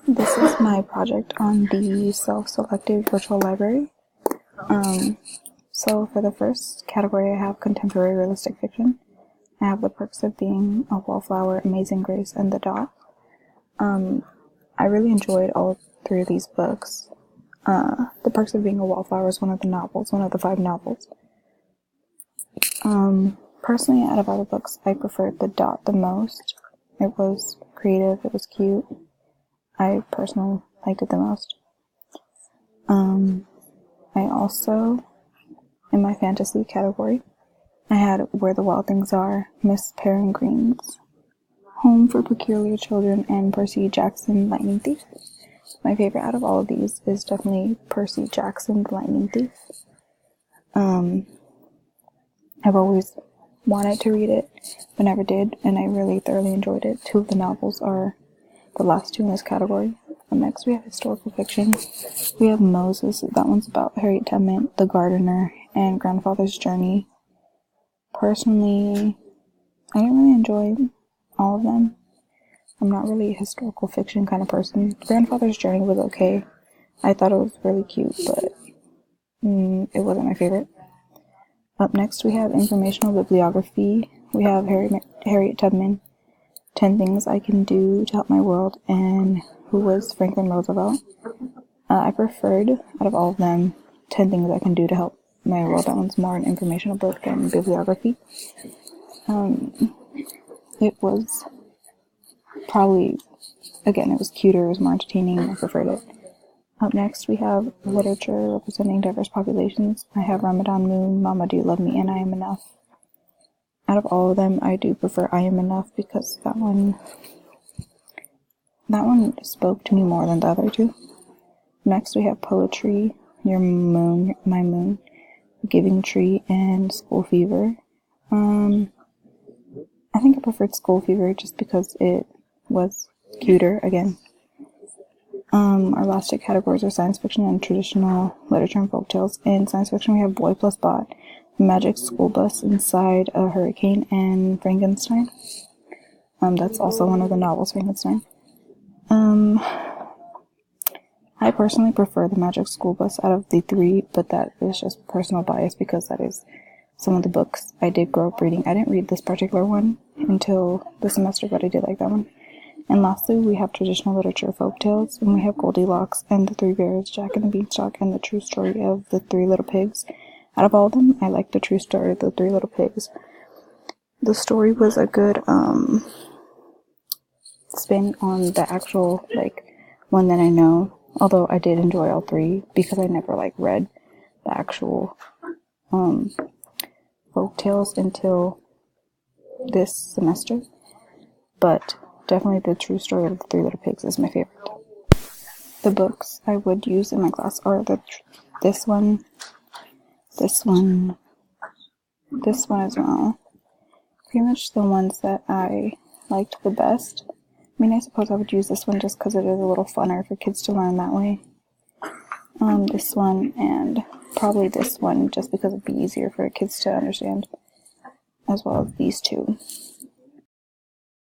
This is my project on the self-selected virtual library. So for the first category, I have contemporary realistic fiction. I have The Perks of Being a Wallflower, Amazing Grace, and The Dot. I really enjoyed all three of these books. The Perks of Being a Wallflower is one of the 5 novels. Personally, out of all the books, I preferred The Dot the most. It was creative, it was cute. I personally liked it the most. I also, in my fantasy category, I had Where the Wild Things Are, Miss Peregrine's Home for Peculiar Children, and Percy Jackson, Lightning Thief. My favorite out of all of these is definitely Percy Jackson, the Lightning Thief. I've always wanted to read it, but never did, and I really thoroughly enjoyed it. 2 of the novels are the last 2 in this category. Next we have historical fiction. We have Moses, that one's about Harriet Tubman, The Gardener, and Grandfather's Journey. Personally, I didn't really enjoy all of them. I'm not really a historical fiction kind of person. Grandfather's Journey was okay. I thought it was really cute, but it wasn't my favorite. Up next we have informational bibliography. We have Harriet Tubman, 10 Things I Can Do to Help My World, and Who Was Franklin Roosevelt. I preferred, out of all of them, 10 Things I Can Do to Help My World. That one's more an informational book than bibliography. It was probably, again, it was cuter, it was more entertaining, I preferred it. Up next, we have literature representing diverse populations. I have Ramadan Moon, Mama Do You Love Me, and I Am Enough. Out of all of them, I do prefer I Am Enough because that one spoke to me more than the other 2. Next, we have poetry, Your Moon, My Moon, Giving Tree, and School Fever. I think I preferred School Fever just because it was cuter, again. Our last 2 categories are science fiction and traditional literature and folktales. In science fiction, we have Boy Plus Bot, a magic school bus inside a hurricane, and Frankenstein. That's also one of the novels, Frankenstein. I personally prefer the magic school bus out of the 3, but that is just personal bias because that is some of the books I did grow up reading. I didn't read this particular one until the semester, but I did like that one. And lastly, we have traditional literature folktales, and we have Goldilocks and the 3 Bears, Jack and the Beanstalk, and the true story of the 3 Little Pigs. Out of all of them, I like the true story of the 3 Little Pigs. The story was a good spin on the actual one that I know, although I did enjoy all 3 because I never read the actual folktales until this semester. But definitely the true story of the 3 Little Pigs is my favorite. The books I would use in my class are this one as well. Pretty much the ones that I liked the best. I mean, I suppose I would use this one just because it is a little funner for kids to learn that way. This one and probably this one just because it'd be easier for kids to understand, as well as these 2.